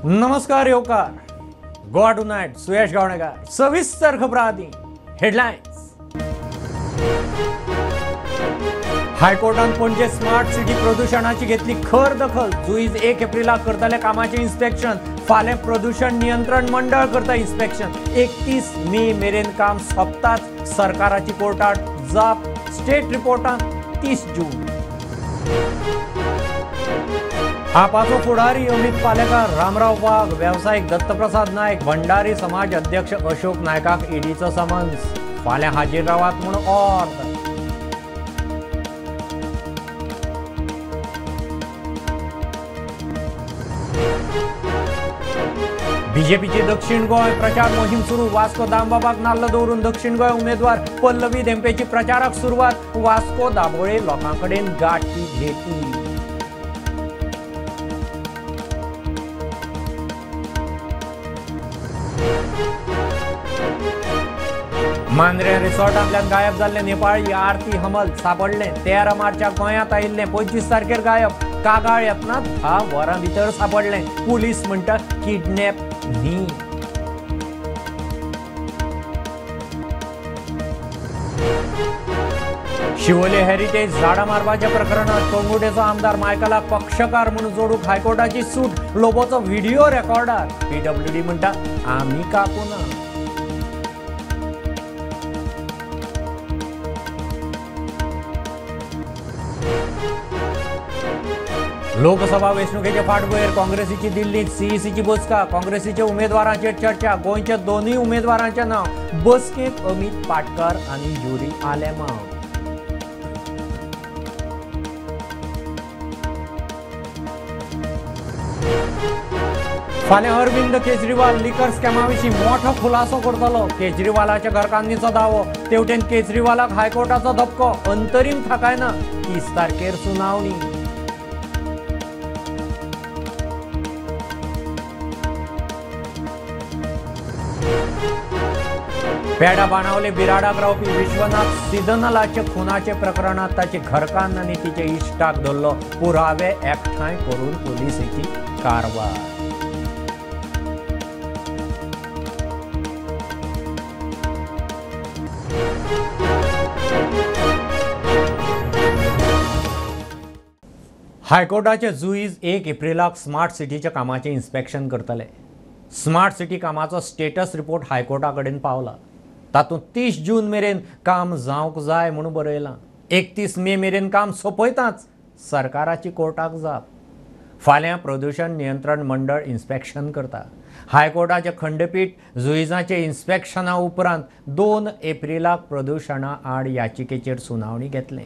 नमस्कार येवकार. गोवा टुनायट सुयश गावणेकार. सविस्तर खबरां आदी हेडलायन्स. हायकोर्टान पणजे स्मार्ट सिटी प्रदूषणाची घेतली खर दखल. जुईज 1 एप्रिलाक करतले कामाचे इन्स्पेक्शन. फाल्यां प्रदूषण नियंत्रण मंडळ करता इन्स्पेक्शन. 31 मे मेरेन काम सोंपताच सरकाराची कोर्टात जाप. स्टेट रिपोर्टान 30 जून. आपाचो फुडारी अमित पालेकार, रामराव वाघ, व्यावसायिक दत्तप्रसाद नायक, भंडारी समाज अध्यक्ष अशोक नायकाक ईडीचो समन्स. फाल्यां हाजीर रावात म्हूण ऑर्डर. बीजेपीची दक्षिण गोंय प्रचार मोहीम सुरू. वास्को दामबाबाक नाल्ल दवरून दक्षिण गोंय उमेदवार पल्लवी धेंपेची प्रचाराक सुरवात. वास्को दाबोळे लोकांकडेन गाठी घेतली. मांद्रे रिसॉर्टांतल्यान गायब जाल्ले नेपाळी आरती हमल सापडले. 13 मार्चाक गोंयांत आयिल्ले. 25 तारखेर गायब. कागाळ येतना 10 वरां भितर सापडले. पुलीस म्हणटा किडनॅप न्ही. शिवोले हेरिटेज झाडां मारपाच्या प्रकरणात तोंगुडेचो आमदार मायकलाक पक्षकार म्हणून जोडूंक हायकोर्टाची सूट. लोबोचो व्हिडिओ रेकॉर्डार. पीडब्ल्यूडी म्हणटा आमी कापूना. लोकसभा वेंचणुकेचे फाटभुंयेर काँग्रेसीची दिल्लीत सीईसीची बसका. काँग्रेसीच्या उमेदवारांचेर चर्चा. गोंयच्या दोनूय उमेदवारांचे नांव. बसकेक अमित पाटकर आनी युरी आलेमांव. फाल्यां अरविंद केजरीवाल लिकर स्कॅमा विशीं मोठो खुलासो करतलो. केजरीवालाच्या घरकान्नीचो दावो. तेवटेन केजरीवालाक हायकोर्टाचो धपको. अंतरीम थाकायना. 30 तारखेर सुनावणी. पेडा बाणावले बिराडाक रावपी विश्वनाथ सिदनलाचे खुनाचे प्रकरणात ताचे घरकान्न आनी तिचे इश्टाक धरलो. पुरावे एकठांय करून पुलिसेची कारवाय. हायकोर्टाचे जुईज 1 एप्रिलाक स्मार्ट सिटीच्या कामाचे इन्स्पेक्शन करतले. स्मार्ट सिटी कामाचो स्टेटस रिपोर्ट हायकोर्टा कडेन पावला. तातूंत 30 जून मेरेन काम जावंक जाय म्हणून बरयलां. 31 मे मेरेन काम सोंपयताच सरकाराची कोर्टाक जाप. फाल्यां प्रदूषण नियंत्रण मंडळ इन्स्पेक्शन करता. हायकोर्टाचे खंडपीठ जुईजाचे इन्स्पेक्शना उपरांत 2 एप्रिलाक प्रदूषणा आड याचिकेचेर सुनावणी घेतले.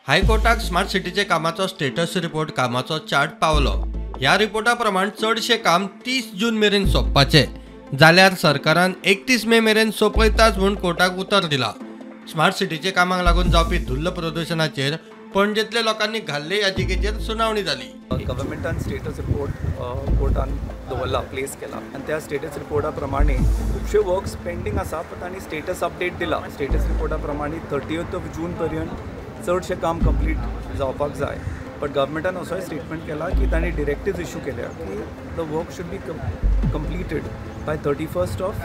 हायकोर्टाक स्मार्ट सिटीचे कामाचो स्टेटस रिपोर्ट कामाचो चार्ट पावलो. ह्या रिपोर्टा प्रमाण चडशे काम 30 जून मेरेन सोंपपाचे जाल्यार सरकारान 31 मे मेरेन सोंपयताच म्हूण कोर्टाक उतर दिला. स्मार्ट सिटीचे कामाक लागून जावपी धुल्ल प्रदूषणाचेर पणजेंतल्या लोकांनी घाल्ले याचिकेचेर सुनावणी जाली. गव्हर्मेंटान स्टेटस रिपोर्ट कोर्टान दवरला, प्लेस केला आनी त्या स्टेटस रिपोर्टा प्रमाणे खुबशे वर्क्स पेंडींग आसा. पण तांणी स्टेटस अपडेट दिला. स्टेटस रिपोर्टा प्रमाणे 30 जून पर्यंत चडशे काम कंप्लीट जावपाक जाय. बट गव्हर्मेंटान असोय स्टेटमेंट केला की तांणी डिरेक्टिव्ज इश्यू केल्या की the work should be completed by 31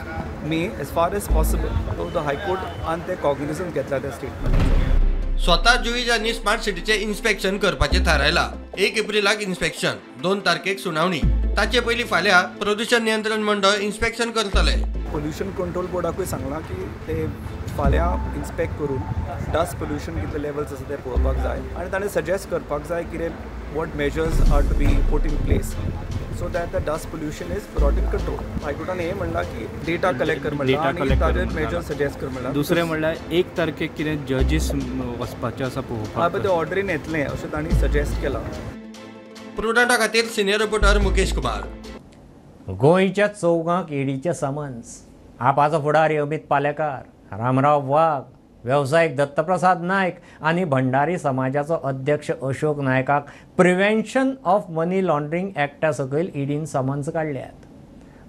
may as far as possible. So the high court आनी ते कॉग्निझन्स घेतला त्या स्टेटमेंटाचो. स्वता जुईजांनी स्मार्ट सिटीचे इन्स्पेक्शन करपाचे थारायला. 1 एप्रिलाक इन्स्पेक्शन, 2 तारखेक सुनावणी. ताचे पयलीं फाल्यां प्रदूषण नियंत्रण मंडळ इन्स्पेक्शन करतले. पोल्युशन कंट्रोल बोर्डाकूय सांगलां की ते फाल्यां इन्स्पेक्ट करून डस्ट पोल्युशन कितले लेवल्स आसा ते पळोवपाक जाय आनी ताणें सजेस्ट करपाक जाय कितें what measures are to be put in place so that the dust pollution is brought in control. हायकोर्टान हें म्हणलां की डेटा कलेक्ट कर म्हणलां आनी ताजेर मेजर्स सजेस्ट कर म्हणलां. दुसरें म्हणल्यार 1 तारखेक कितें जजीस वचपाचें आसा पळोवपाक. ते ऑर्डरीन येतलें अशें तांणी सजेस्ट केलां. प्रुडंटा खातीर सिनियर रिपोर्टर मुकेश कुमार. गोंयच्या चौगांक ईडीचे समन्स. आपाचो फुडारी अमित पालेकार, रामराव वाघ, व्यावसायिक दत्तप्रसाद नायक आनी भंडारी समाजाचो अध्यक्ष अशोक नायकाक प्रिव्हेन्शन ऑफ मनी लॉन्ड्रिंग एक्टा सकयल ईडीन समन्स काडल्यात.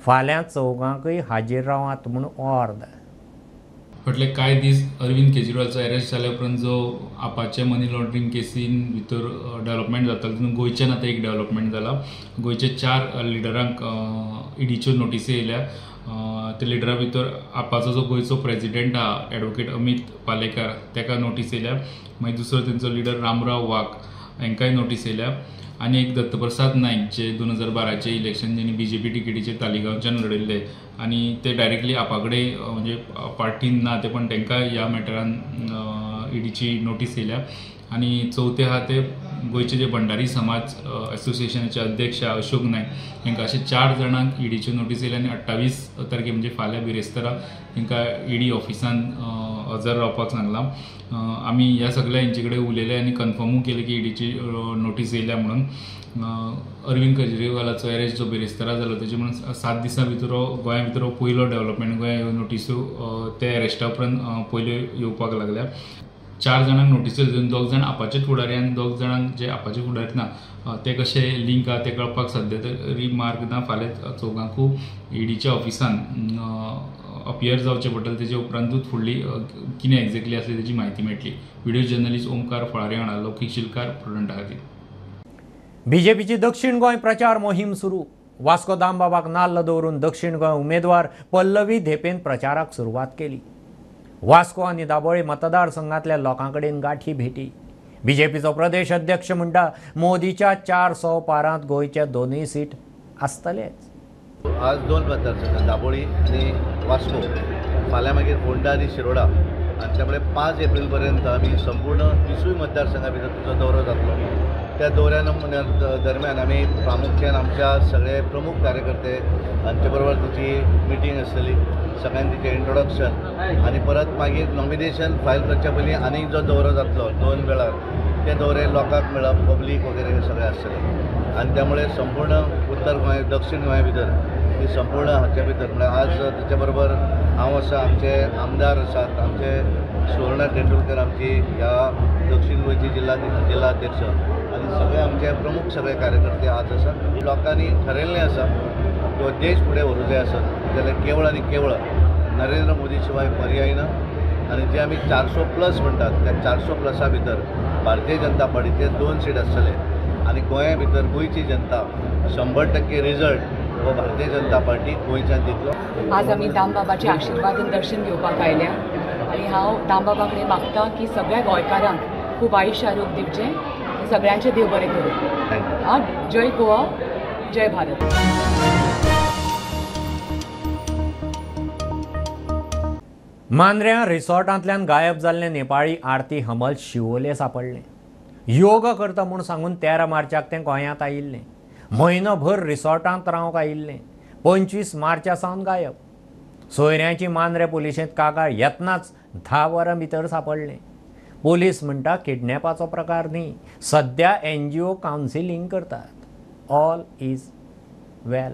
फाल्यां चौगांकय हाजीर रावात म्हूण ऑर्डर. फाटले कांय दीस अरविंद केजरीवालचो अरेस्ट जाल्या उपरांत जो आपाच्या मनी लॉन्ड्रींग केसीन भितर डेव्हलपमेंट जाता तितून गोंयच्यान आतां एक डेव्हलपमेंट जाला. गोंयचे 4 लिडरांक ईडीच्यो नोटीसी येयल्या. त्या लिडरा भितर आपाचो जो गोंयचो प्रेजिडेंट आहा एडवोकेट अमित पालेकार ताका नोटीस येयल्या. मागीर दुसरो तेंचो लिडर रामराव वाघ हांकांय नोटीस येयल्या. आनी एक दत्तप्रसाद नायक जे 2012चे इलेक्शन जेणी बीजेपी टिकेटीचेर तालिगांवच्यान लढयल्ले आनी ते डायरेक्टली आपा कडेन म्हणजे पार्टीन ना ते पण तांकां ह्या मॅटरान ईडीची नोटीस येयल्या. आनी चवथे आहा ते गोंयचे जे भंडारी समाज असोसिएशनाचे अध्यक्ष अशोक नायक हांकां अशे 4 जाणांक ईडीच्यो नोटीस येयल्या. आनी 28 तारखे म्हणजे फाल्यां बिरेस्तारा तांकां ईडी ऑफिसान हजर रावपाक सांगलां. आमी ह्या सगळ्या हेंचे कडेन उलयले आनी कन्फर्मूय केलें की ईडीची नोटीस येयल्या म्हणून. अरविंद केजरीवालाचो अरेस्ट जो बिरेस्तारा जालो तेजे म्हणून 7 दिसां भितर गोंया भितर पयलो डेव्हलपमेंट. गोंया ह्यो नोटीसो ते अरेस्टा उपरांत पयल्यो येवपाक लागल्या. 4 जाणांक नोटीसो दिवन 2 जाण आपाचेच फुडारी आनी 2 जाणांक जे आपाचे फुडारी ना ते कशे लिंक आहा ते कळपाक सद्या तरी मार्ग ना. फाल्यां चौगांकूय ईडीच्या ऑफिसान अपियर जावचें पडटलें. तेजे उपरांतूच फुडली कितें एक्झॅक्टली आसली तेजी म्हायती मेळटली. व्हिडिओ जर्नलिस्ट ओमकार फळारी हांगा लौकीक शिलकार प्रुडंटा खातीर. बीजेपीची दक्षिण गोंय प्रचार मोहीम सुरू. वास्को दामबाबाक नाल्ल दवरून दक्षिण गोंय उमेदवार पल्लवी धेपेन प्रचाराक सुरवात केली. वास्को आनी दाबोळे मतदारसंघातल्या लोकांकडेन गाठी भेटी. बीजेपीचो प्रदेश अध्यक्ष म्हणटा मोदीच्या 400 पारांत गोंयचे दोनूय सीट आसतलेच. आज 2 मतदारसंघ दाबोळी आनी वास्को, फाल्यां मागीर फोंडा आनी शिरोडा आनी त्या मुळे 5 एप्रील पर्यंत आमी संपूर्ण 20 मतदारसंघा भितर तुजो दौरो जातलो. त्या दौऱ्या दरम्यान आमी प्रामुख्यान आमच्या सगळे प्रमुख कार्यकर्ते हांचे बरोबर तुजी मिटींग आसतली. सगळ्यांक तिचें इंट्रोडक्शन आनी परत मागीर नॉमिनेशन फायल करच्या पयलीं आनीक जो दौरो जातलो 2 वेळार ते दौरे लोकांक मेळप पब्लीक वगैरे सगळें आसतलें. आनी त्यामुळे संपूर्ण उत्तर गोंय दक्षिण गोंया भितर ही संपूर्ण हाचे भितर म्हळ्यार आज ताचे बरोबर हांव आसा, आमचे आमदार आसात, आमचे सुवर्णा तेंडुलकर आमची ह्या दक्षिण गोंयची जिल्हाध्यक्ष आनी सगळे आमचे प्रमुख सगळे कार्यकर्ते आज आसात. लोकांनी ठरयल्लें आसा तो देश फुडें व्हरूंक जाय आसत जाल्यार केवळ आनी केवळ नरेंद्र मोदी शिवाय पर्याय ना. आनी जे आमी 400+ म्हणटात त्या 400+ भितर भारतीय जनता पार्टीचे 2 सीट आसतले आनी गोंया भितर गोंयची जनता 100% रिजल्ट हो भारतीय जनता पार्टी गोंयच्यान दितलो. आज आमी दामबाबाचे आशिर्वाद दर्शन घेवपाक आयल्या आनी हांव दामबाबा कडेन मागतां की सगळ्या गोंयकारांक खूब आयुश्य आरोग्य दिवचें, सगळ्यांचे देव बरें करूं. जय गोवा, जय भारत. मांद्र्या रिसॉर्टांतल्यान गायब जाल्ले नेपाळी आरती हमल शिवोले सापडले. योग करता म्हूण सांगून 13 मार्चाक ते गोंयांत आयिल्ले. म्हयनोभर रिसॉर्टांत रावंक आयिल्ले. 25 मार्चा सावन गायब. सोयऱ्यांची मांद्रे पुलिशेंत कागाळ येतनाच 10 वरां भितर सापडले. पुलीस म्हणटा किडनॅपाचो प्रकार न्ही, सद्या NGO कावन्सिलींग करतात. ऑल इज वेल.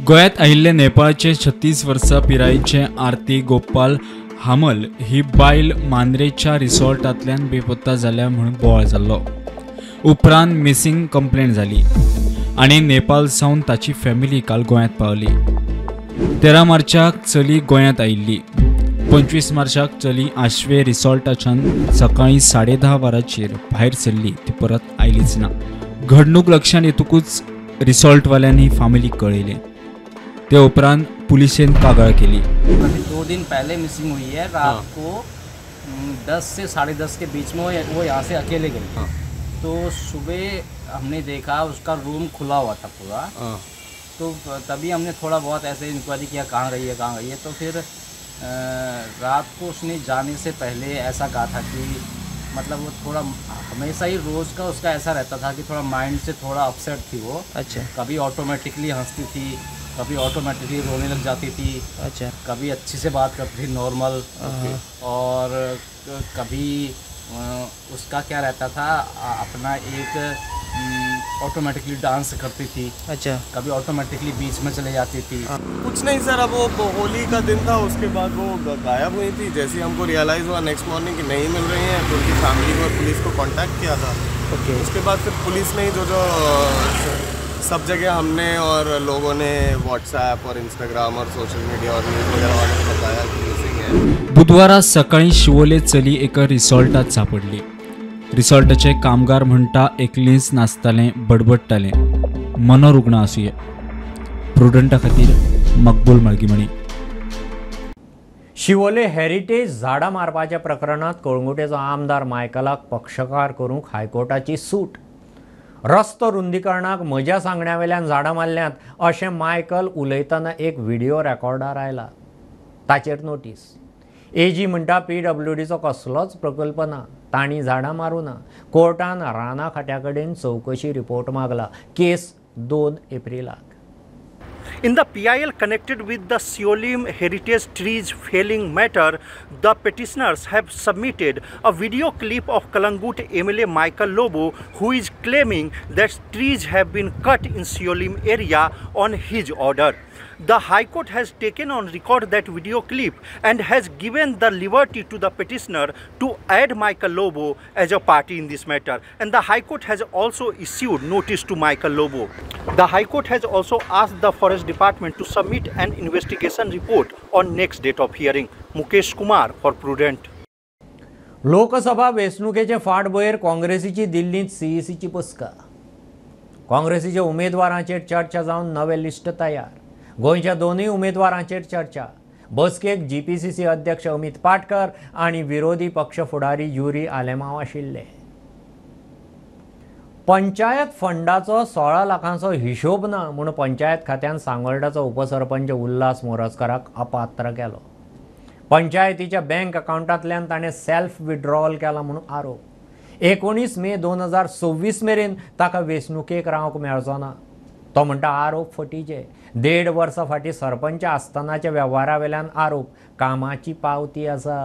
गोंयांत आयिल्ले नेपाळचे 36 वर्सां पिरायेचे आरती गोपाल हामल ही बायल मांद्रेच्या रिसॉर्टांतल्यान बेपत्ता जाल्या म्हणून बोवाळ जाल्लो. उपरांत मिसींग कंप्लेंट जाली आनी नेपाळ सावन ताची फॅमिली काल गोंयांत पावली. 13 मार्चाक चली गोंयांत आयिल्ली. 25 मार्चाक चली आश्वे रिसॉर्टाच्यान सकाळीं 10:30 वरांचेर भायर सरली. ती परत आयलीच ना. घडणूक लक्षांत येतकूच रिसॉर्टवाल्यांनी फॅमिलीक कळयलें. ते उपरांत पुलिसेन कागाळ केली. अभी 2 दिन पहले मिसिंग हुई है. रात को 10 से 10:30 के बीच में वो यहाँ से अकेले गई. तो सुबह हमने देखा उसका रूम खुला हुआ था पूरा. तो तभी हमने थोड़ा बहुत ऐसे इंक्वायरी किया कहाँ गई है. तो फिर रात को उसने जाने से पहले ऐसा कहा था कि मतलब वो थोड़ा हमेशा ही रोज़ का उसका ऐसा रहता था कि थोड़ा माइंड से थोड़ा अपसेट थी वो. अच्छा. कभी ऑटोमेटिकली हंसती थी, कभी ऑटोमेटिकली रोने लग जाती थी. अच्छा. कभी अच्छी से बात करती थी नॉर्मल. और कभी उसका क्या रहता था अपना एक ऑटोमेटिकली डांस करती थी. अच्छा. कभी ऑटोमेटिकली बीच में चले जाती थी. कुछ नहीं सर, अब वो होली का दिन था, उसके बाद वो गायब हुई थी. जैसे हमको रियलाइज़ हुआ नेक्स्ट मॉर्निंग कि नहीं मिल रही हैं तो उनकी फैमिली को और पुलिस को कांटेक्ट किया था. ओके. उसके बाद फिर पुलिस ने जो सब जगह हमने और लोगों ने व्हाट्सएप और इंस्टाग्राम और सोशल मीडिया और न्यूज़ वगैरह वालों को बताया कि मिसिंग है। बुधवारा सकाळी शिवोले चली एका रिसॉर्टात सापडली. रिसॉर्टाचे कामगार म्हणटा एकलींच नाचताले, बडबडटाले, मनोरुग्ण आसुये. प्रुडंटा खातीर मकबूल मळगीमणी. शिवोले हेरिटेज झाडां मारपाच्या प्रकरणात कळंगुटेचो आमदार मायकलाक पक्षकार करूंक हायकोर्टाची सूट. रस्तो रुंदीकरणाक म्हज्या सांगण्यावेल्यान झाडां मारल्यांत अशें मायकल उलयतना एक व्हिडिओ रेकॉर्डार आयला. ताचेर नोटीस. एजी म्हणटा PWDचो कसलोच प्रकल्प ना, तांणी झाडां मारूं ना. कोर्टान राना खात्या कडेन चवकशी रिपोर्ट मागला. केस 2 एप्रिलाक. In the PIL connected with the Siolim heritage trees felling matter, the petitioners have submitted a video clip of Kalangut MLA Michael Lobo, who is claiming that trees have been cut in Siolim area on his order. The High Court has taken on record that video clip and has given the liberty to the petitioner to add Michael Lobo as a party in this matter. And the High Court has also issued notice to Michael Lobo. The High Court has also asked the Forest Department to submit an investigation report on next date of hearing. Mukesh Kumar for Prudent. Lok Sabha वेंचणुकेचे फाटभुंयेर काँग्रेसीची दिल्लींत CECची बसका. काँग्रेसीच्या उमेदवारांचेर चर्चा जावन नवे list तयार. गोंयच्या दोनूय उमेदवारांचेर चर्चा. बसकेक GPCC अध्यक्ष अमित पाटकर आनी विरोधी पक्ष फुडारी युरी आलेमांव आशिल्ले. पंचायत फंडाचो 16 लाखांचो हिशोब ना म्हूण पंचायत खात्यान सांगोळडाचो उपसरपंच उल्हास मोरजकाराक अपात्र केलो. पंचायतीच्या बँक अकाउंटांतल्यान ताणें सेल्फ विड्रॉवल केला म्हणून आरोप. 19 मे 2026 मेरेन ताका वेंचणुकेक रावंक मेळचो ना. तो म्हणटा आरोप फटीचे. 1.5 वर्सां फाटीं सरपंच आसतनाच्या वेव्हारावेल्यान आरोप. कामाची पावती आसा.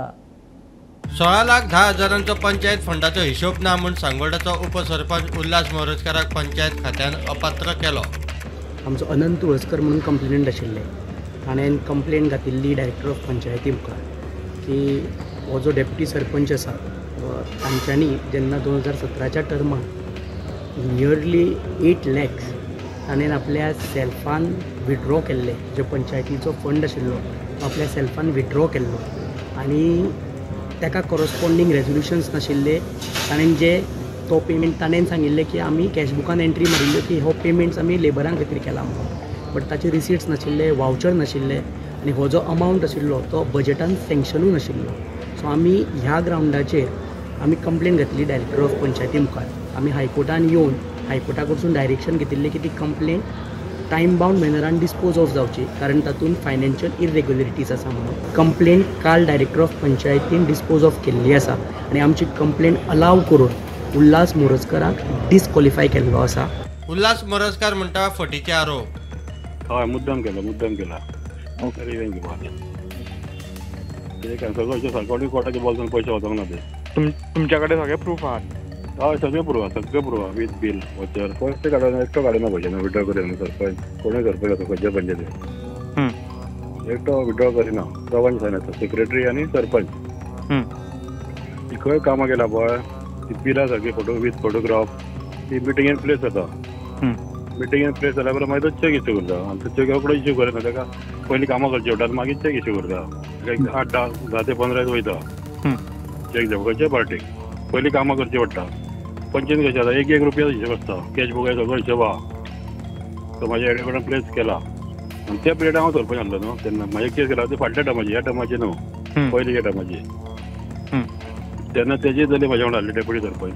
16,10,000 पंचायत फंडाचो हिशोब ना म्हूण सांगोळडाचो उपसरपंच उल्हास मोरजकाराक पंचायत खात्यान अपात्र केलो. आमचो अनंत तुळसकर म्हणून कंप्लेनंट आशिल्ले. ताणें कंप्लेन घातिल्ली डायरेक्टर ऑफ पंचायती मुखार की हो जो डेप्युटी सरपंच आसा तांच्यांनी जेन्ना 2017च्या टर्माक नियरली 8 lakhs ताणें आपल्या सेल्फान विड्रॉ केल्ले. जो पंचायतीचो फंड आशिल्लो तो आपल्या सेल्फान विड्रॉ केल्लो आनी ताका कॉरस्पॉन्डिंग रेजोल्युशन्स नाशिल्ले. ताणें जे तो पेमेंट ताणें सांगिल्लें की आमी कॅशबुकान एंट्री मारिल्ल्यो की हो पेमेंट्स आमी लेबरां खातीर केला म्हणून. बट ताचे रिसिट्स नाशिल्ले, वावचर नाशिल्ले आनी हो जो अमावंट आशिल्लो तो बजेटान सँक्शनूय नाशिल्लो. सो आमी ह्या ग्रावंडाचेर आमी कंप्लेन घातली डायरेक्टर ऑफ पंचायती मुखार. आमी हायकोर्टान येवन हायकोर्टा कडसून डायरेक्शन घेतिल्लें की ती कंप्लेन टायम बाउंड मॅनरान डिस्पोज ऑफ जावची कारण तातूंत फायनान्शियल इरेग्युलरिटीज आसा म्हणून. कंप्लेन काल डायरेक्टर ऑफ पंचायतीन डिस्पोज ऑफ केल्ली आसा आनी आमची कंप्लेन अलाव करून उल्हास मोरजकाराक डिस्क्वॉलिफाय केल्लो आसा. उल्हास मोरजकार म्हणटा फटीचे आरोप. हय मुद्दम केला ते कॅन्सल करचे सरकारी कोर्टाच्या बॉल्सान पयशे वचोंक ना ते. तुमच्या कडेन सगळे प्रूफ आहात? हय सगळे प्रूफ आहा वीथ बील वचर फस्ट काडून एकटो काडूना पयशे विड्रॉ करिना सरपंच कोणूय सरपंच आसा खंयच्या पंचायतीन एकटो विड्रॉ करिना. दोगांनी सायन आसा सेक्रेटरी आनी सरपंच. ती खंय कामां केला पळय ती बिलां सारकी फोटो वीथ फोटोग्राफ ती मिटिंगेन प्लेस जाता. मिटिंगेन प्लेस जाल्या उपरांत मागीर तो चॅक इश्यू करता आनी तो चॅक रोखडो इश्यू करना. ताका पयलीं कामां करची पडटात मागीर चॅक इश्यू करता. 8-10 ते 15 दीस वयता चॅक खंयच्या पार्टीक. पयलीं कामां करची पडटा. पंचायत कशें आसा 1 रुपयाचो हिशोब आसता. कॅश बुकाय सगळो हिशोब आहा. तो म्हाज्या हेडे कडल्यान प्लेस केला आनी त्या पिरियड हांव सरपंच आसलो न्हू तेन्ना म्हाजे केस केला ती फाटल्या टर्माची ह्या टर्माची न्हू पयलींच्या टर्माची. तेन्ना तेजी जाली म्हाज्या वांगडा आहली डेप्युटी सरपंच.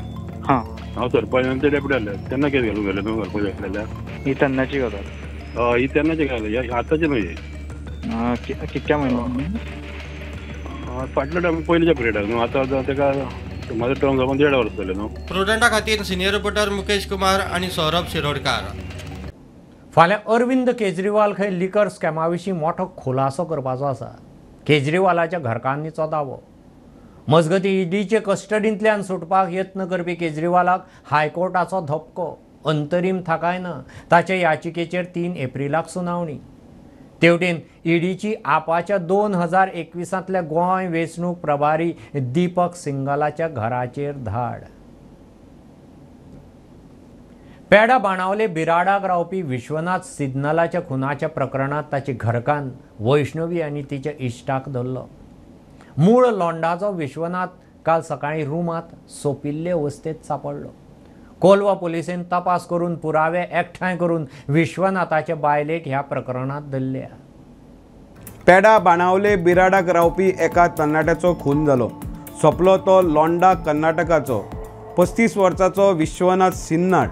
हांव सरपंच आनी ते डेप्युटी आहले तेन्ना केस घालूंक गेले न्हू सरपंच आसलेल्या. ही तेन्नाची गजाल? हय ही तेन्नाची गजाल आतांची न्हू ही. कितक्या म्हयन्यान? फाटल्या टायम पयलींच्या पिरियडाक न्हू. आतां तेका माझं टर्म जावन 1.5 वर्स जाले न्हू. प्रुडंटा खातीर सिनियर रिपोर्टर मुकेश कुमार आनी सौरभ शिरोडकार. फाल्यां अरविंद केजरीवाल खंय लिकर स्कॅमा विशीं मोठो खुलासो करपाचो आसा. केजरीवालाच्या घरकान्नीचो दावो. मजगती ईडीचे कस्टडींतल्यान सुटपाक यत्न करपी केजरीवालाक हायकोर्टाचो धपको. अंतरीम थाकाय ना. ताचे याचिकेचेर 3 एप्रिलाक सुनावणी. तेवटेन ईडीची आपाच्या 2021तल्या गोंय वेंचणूक प्रभारी दीपक सिंगलाच्या घराचेर धाड. पेडा बाणावले बिराडाक रावपी विश्वनाथ सिग्नलाच्या खुनाच्या प्रकरणात ताची घरकान्न वैष्णवी आनी तिच्या इश्टाक धरलो. मूळ लोंडाचो विश्वनाथ काल सकाळी रुमांत सोंपिल्ले अवस्थेत सापडलो. कोलवा पुलिसेन तपास करून पुरावे एकठांय करून विश्वनाथाचे बायलेक ह्या प्रकरणात धरल्या. पेडा बाणावले बिराडाक रावपी एका तरणाट्याचो खून जालो. सोंपलो तो लोंडा कर्नाटकाचो 35 वर्साचो विश्वनाथ सिन्नाट.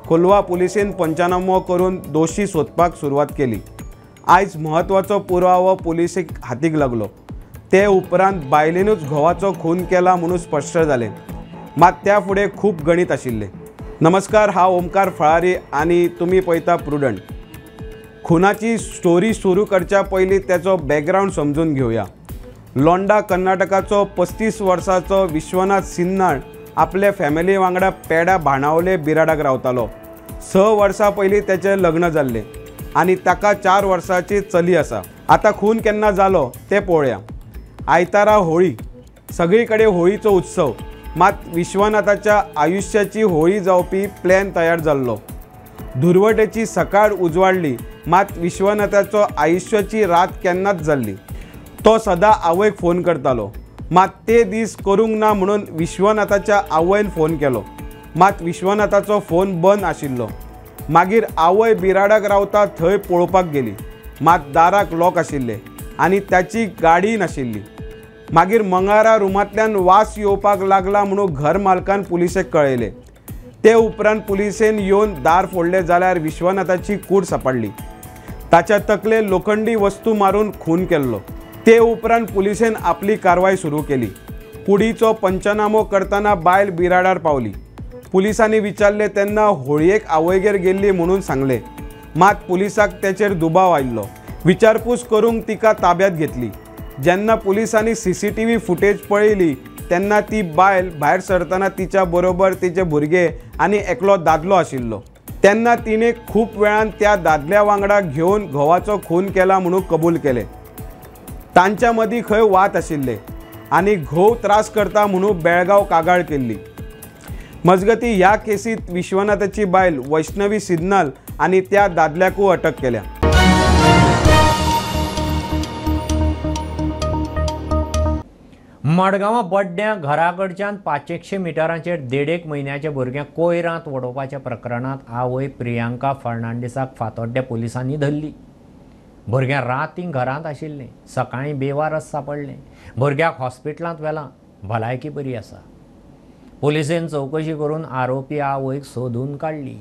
कोलवा पुलिसेन पंचनामो करून दोशी सोदपाक सुरवात केली. आयज म्हत्वाचो पुरावो पुलिसेक हातीक लागलो. ते उपरांत बायलेनूच घोवाचो खून केला म्हणून स्पश्ट जालें. मात त्या फुडें खूब गणीत आशिल्लें. नमस्कार, हांव ओमकार फळारी आनी तुमी पळयता प्रुडंट. खुनाची स्टोरी सुरू करच्या पयलीं तेचो बॅकग्रावंड समजून घेवया. लोंडा कर्नाटकाचो 35 वर्साचो विश्वनाथ सिन्नाट आपल्या फॅमिली वांगडा पेडा बाणावले बिराडाक रावतालो. 6 वर्सां पयलीं तेचें लग्न जाल्लें आनी ताका 4 वर्सांची चली आसा. आतां खून केन्ना जालो तें पळोवया. आयतारा होळी. सगळी कडेन होळीचो उत्सव. मात विश्वनाथाच्या आयुश्याची होळी जावपी प्लॅन तयार जाल्लो. धुरवटेची सकाळ उजवाडली, मात विश्वनाथाचो आयुश्याची रात केन्नाच जाल्ली. तो सदां आवयक फोन करतालो, मात ते दीस करूंक ना म्हणून विश्वनाथाच्या आवयन फोन केलो. मात विश्वनाथाचो फोन बंद आशिल्लो. मागीर आवय बिराडाक रावता थंय पळोवपाक गेली, मात दाराक लॉक आशिल्ले आनी ताची गाडी नाशिल्ली. मागीर मंगळारा रुमांतल्यान वास येवपाक लागला म्हणून घर मालकान पुलिसेक कळयलें. ते उपरांत पुलिसेन येवन दार फोडले जाल्यार विश्वनाथाची कूड सापडली. ताच्या तकले लोखंडी वस्तू मारून खून केल्लो. ते उपरांत पुलिसेन आपली कारवाय सुरू केली. कुडीचो पंचनामो करतना बायल बिराडार पावली. पुलिसांनी विचारले तेन्ना होळयेक आवयगेर गेल्ली म्हणून सांगले. मात पुलिसाक तेचेर दुबाव आयिल्लो. विचारपूस करूंक तिका ताब्यात घेतली. जेन्ना पुलिसांनी CCTV फुटेज पळयली तेन्ना ती बायल भायर सरतना तिच्या बरोबर तिचे भुरगे आनी एकलो दादलो आशिल्लो. तेन्ना तिणे खूब वेळान त्या दादल्या वांगडा घेवन घोवाचो खून केला म्हणून कबूल केलें. तांच्या मदीं खंय वाद आशिल्ले आनी घोव त्रास करता म्हणून बेळगांव कागाळ केल्ली. मजगती ह्या केसींत विश्वनाथाची बायल वैष्णवी सिग्नल आनी त्या दादल्याकू अटक केल्या. मडगांवां बड्ड्या घराकडच्यान 500 मिटरांचेर 1.5 म्हयन्याच्या भुरग्याक कोयरांत वडोवपाच्या प्रकरणांत आवय प्रियांका फर्नांडिसाक फातोड्ड्या पुलिसांनी धरली. भुरग्यां रातीं घरांत आशिल्लें. सकाळीं बेवारस सापडलें. भुरग्याक हॉस्पिटलांत व्हेलां. भलायकी बरी आसा. पुलिसेन चवकशी करून आरोपी आवयक सोदून काडली.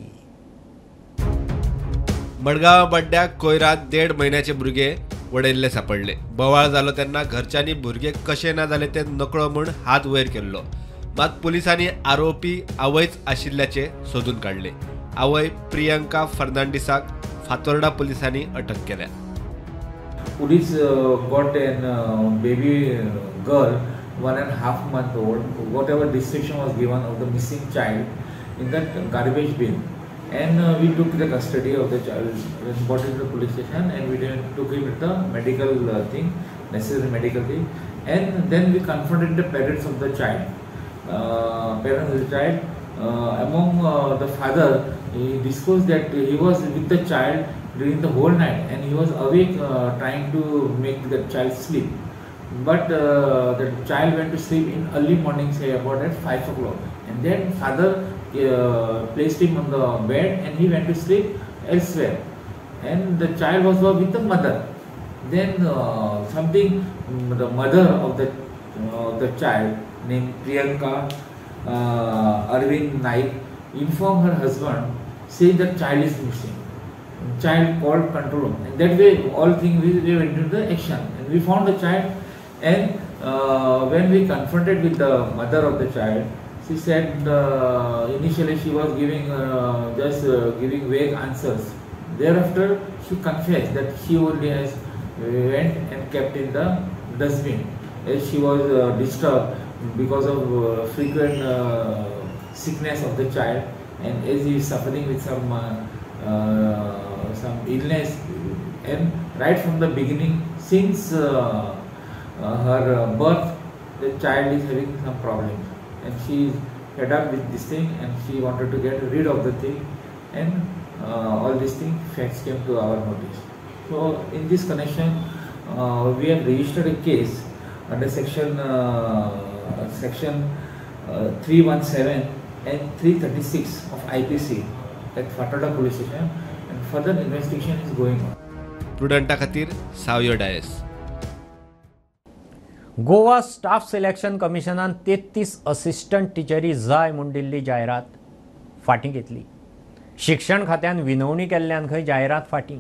मडगांव बड्ड्याक कोयरात 1.5 म्हयन्याचे भुरगे वडयल्ले सापडले. बोवाळ जालो तेन्ना घरच्यांनी भुरगे कशे ना जाले ते नकळो म्हूण हात वयर केल्लो. मात पुलिसांनी आरोपी आवयच आशिल्ल्याचे सोदून काडले. आवय प्रियंका फर्नांडिसाक फातोर्डा पुलिसांनी अटक केल्या. Police got a baby girl, 1.5 month old. Whatever description was given of the missing child in that garbage bin, and we took the custody of the child, brought it to the police station, and we took him with the medical necessary medical thing, and then we confronted the parents of the child. Among the father, he disclosed that he was with the child during the whole night and he was awake trying to make the child sleep, but the child went to sleep in early morning, say about at 5 o'clock, and then father placed him on the bed and he went to sleep elsewhere, and the child was with the mother. Then the mother of the child named Priyanka Arvind Naik informed her husband saying that child is missing. Child called control room, and that way all things we went into the action and we found the child, and when we confronted with the mother of the child, she said initially she was giving giving vague answers. Thereafter she confessed that she only has went and kept in the dustbin as she was disturbed because of frequent sickness of the child, and as he is suffering with some illness, and right from the beginning, since her birth, the child is having some problems, and she is fed up with this thing, and she wanted to get rid of the thing, and all these things facts came to our notice. So in this connection, we have registered a case under section 317 and 336 of IPC at Fatada police station, and further investigation is going on. प्रुडंटा खातीर Savio Dias. Goa staff selection कमिशनान 33 assistant टिचरी जाय म्हूण दिल्ली जायरात फाटीं घेतली. शिक्षण खात्यान विनवणी केल्ल्यान खंय जायरात फाटीं.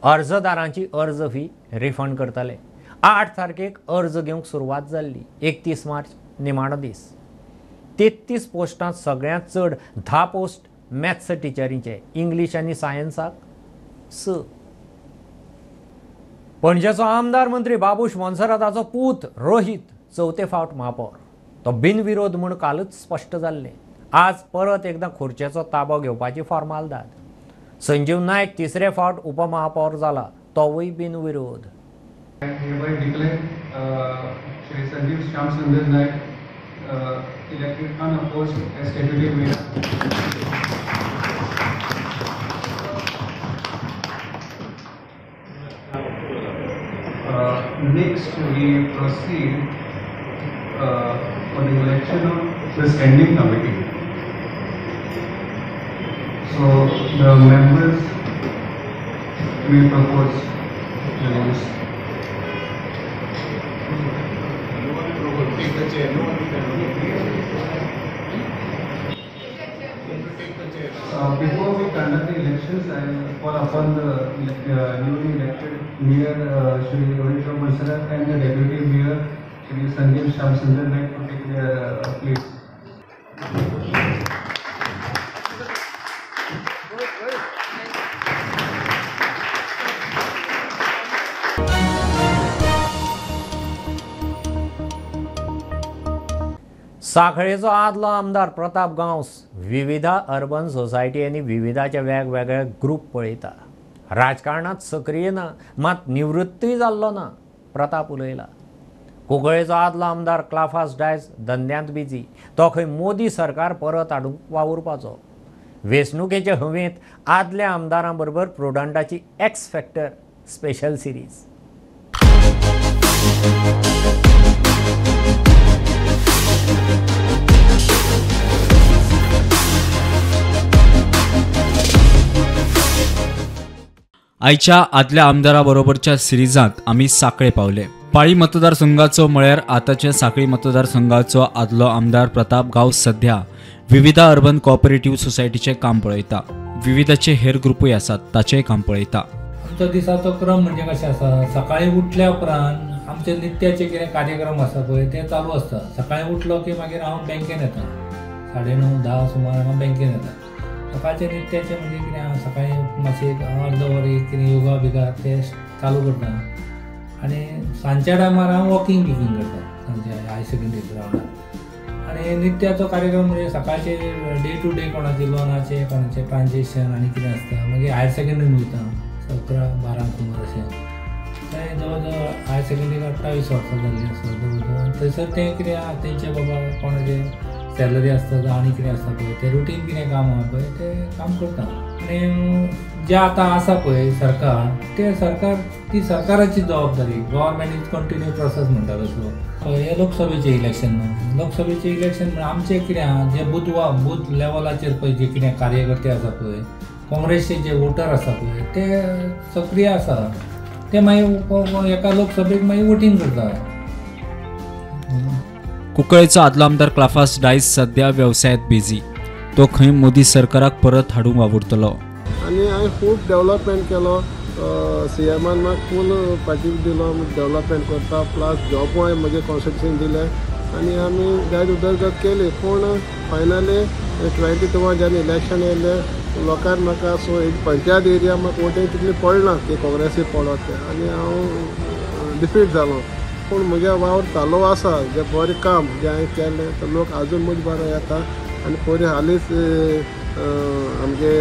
अर्जदारांची अर्ज फी रिफंड करतले. 8 तारखेक अर्ज घेवंक सुरवात जाल्ली. 31 मार्च निमाणो दीस. 33 पोस्टांत सगळ्यांत चड 10 पोस्ट मॅथ्स टिचरींचे, इंग्लीश आनी सायन्साक 6. पणजेचो आमदार मंत्री बाबूश मोन्सेराताचो पूत रोहित 4थे फावट महापौर. तो बिनविरोध म्हूण कालच स्पश्ट जाल्लें. आज परत एकदां खुर्चेचो ताबो घेवपाची फॉर्मालदाद. संजीव नायक 3रे फावट उपमहापौर जाला, तोवूय बिनविरोध. Shri Sanjeev Shyamsundar Naik elected unopposed as deputy mayor. Next we proceed for the election of the standing committee. So the members will propose the names. Before we conduct the elections, I call upon the newly elected mayor Shri Rohit Moonserat and the deputy mayor Shri Sanjeev Shyamsundar Naik to take their place. साखळेचो आदलो आमदार प्रताप गांवस विविधा urban society आनी विविधाचे वेगवेगळे group पळयता. राजकारणात सक्रिय ना, मात निवृत्तूय जाल्लो ना. प्रताप उलयला. कुंकळेचो आदलो आमदार क्लाफास डायस धंद्यांत बिजी. तो खंय मोदी सरकार परत हाडूंक वावुरपाचो. वेंचणुकेचे हवेंत आदल्या आमदारां बरोबर प्रुडंटाची एक्स फॅक्टर स्पेशल सिरीज. आयच्या आदल्या आमदाराबरोबरच्या सिरिजांत आमी साखळे पावले. पाळी मतदारसंघाचो म्हळ्यार आतांच्या सांखळी मतदारसंघाचो आदलो आमदार प्रताप गांवस सध्या विविधा अर्बन कोऑपरेटिव्ह सोसायटीचें काम पळयता. विविधाचे हेर ग्रुपूय आसात ताचेंय काम पळयता. आमचो दिसाचो क्रम म्हणजे कशें आसा, सकाळीं उठल्या उपरांत आमचे नित्याचे कितें कार्यक्रम आसा पळय ते चालू आसता. सकाळीं उठलो की मागीर हांव बँकेन येता. 9:30-10 सुमार हांव बँकेन येता. सकाळचे नित्याचे म्हणजे कितें हांव सकाळीं मातशें अर्द वर कितें योगा बिगा ते चालू करता. आनी सांजच्या टायमार हांव वॉकिंग करता सांजच्या हायर सेकंडरी ग्रावंडार. आनी नित्याचो कार्यक्रम म्हणजे सकाळचे डे टू डे कोणाचे लोनाचे कोणाचे ट्रान्झॅक्शन आनी कितें आसता. मागीर हायर सेकंडरीन वयता 11-12 सुमार अशें. थंय जवळ जवळ हायर सेकंडरीक 28 वर्सां जाल्लीं आसा जवळ जवळ. थंयसर तें कितें आहा तेंचे बाबा कोणाचे सॅलरी आसता जावं आनी कितें आसता पळय तें रुटीन कितें काम आहा पळय तें काम करता. आनी जें आतां आसा पळय सरकार, तें सरकार ती सरकाराची जबाबदारी. गव्हर्मेंट इज कंटिन्यू प्रोसेस म्हणटा तसो. हे लोकसभेचें इलेक्शन न्हू. लोकसभेचें इलेक्शन म्हणजे आमचें कितें आहा जे बूथ लेवलाचेर पळय जे कितें कार्यकर्ते आसा पळय, काँग्रेसचे जे वोटर आसा पळय ते सक्रीय आसा. ते मागीर एका लोकसभेक मागीर वोटींग करता. कुंकळेचो आदलो आमदार क्लाफास डायस सध्या वेवसायांत बिजी. तो खंय मोदी सरकाराक परत हाडूंक वावुरतलो. आनी हांवें खूब डेवलपमेंट केलो. सीएमान म्हाका फूल पार्टीक दिलो डेवलपमेंट करता. प्लस जॉबूय म्हजे कॉन्स्टिट्युएन्सीन दिले आनी आमी जायत उदरगत केली. पूण फायनली 22 जेन्ना इलेक्शन येयलें लोकांनी म्हाका सो पंचायत एरिया म्हाका वोटींग तितली पडना की काँग्रेसी पडत तें आनी हांव डिफीट जालो. पूण म्हज्या वावर चालू आसा. जें बरें काम जें हांवें केलें तर लोक आजून म्हजे बरो येता. आनी पयलीं हालींच आमगे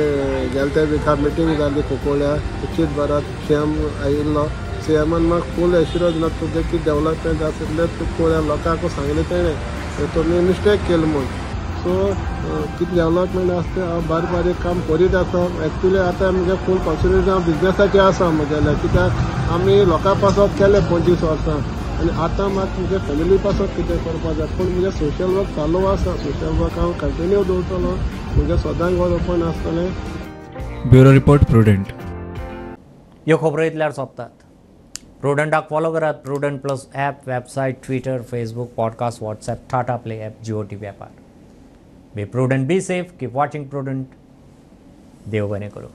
गेल्या त्या विका मिटींग जाली कुंकळ्या. विकसीत भारत सीएम आयिल्लो. सीएमान म्हाका फूल एश्युरन्स दिलो तुजें कितें डेवलपमेंट आसा तितलें कुंकळ्या लोकांक सांगलें तेणें तुमी मिस्टेक केली म्हूण. सो कितें डेवलपमेंट आसता हांव बारीक बारीक काम करीत आसा. एक्चुली आतां म्हजें फूल कॉन्सन्ट्रेशन हांव बिजनेसाचें आसा म्हगेलें, कित्याक आमी लोकां पासत केलें 25 वर्सां आनी आतां मात म्हजे फॅमिली पासत कितें करपाक जाय. पूण म्हजें सोशल वर्क चालू आसा. सोशल वर्क हांव कंटिन्यू दवरतलो. म्हजें सदांच घर ओपन आसतलें. Bureau report Prudent. ह्यो खबरो इतल्यार सोंपतात. प्रुडंटाक फॉलो करात. Prudent plus app, website, Twitter, Facebook, podcast, WhatsApp, Tata play app, Jio TV ॲपार. Be Prudent, be safe, keep watching Prudent. देव बरें करूं.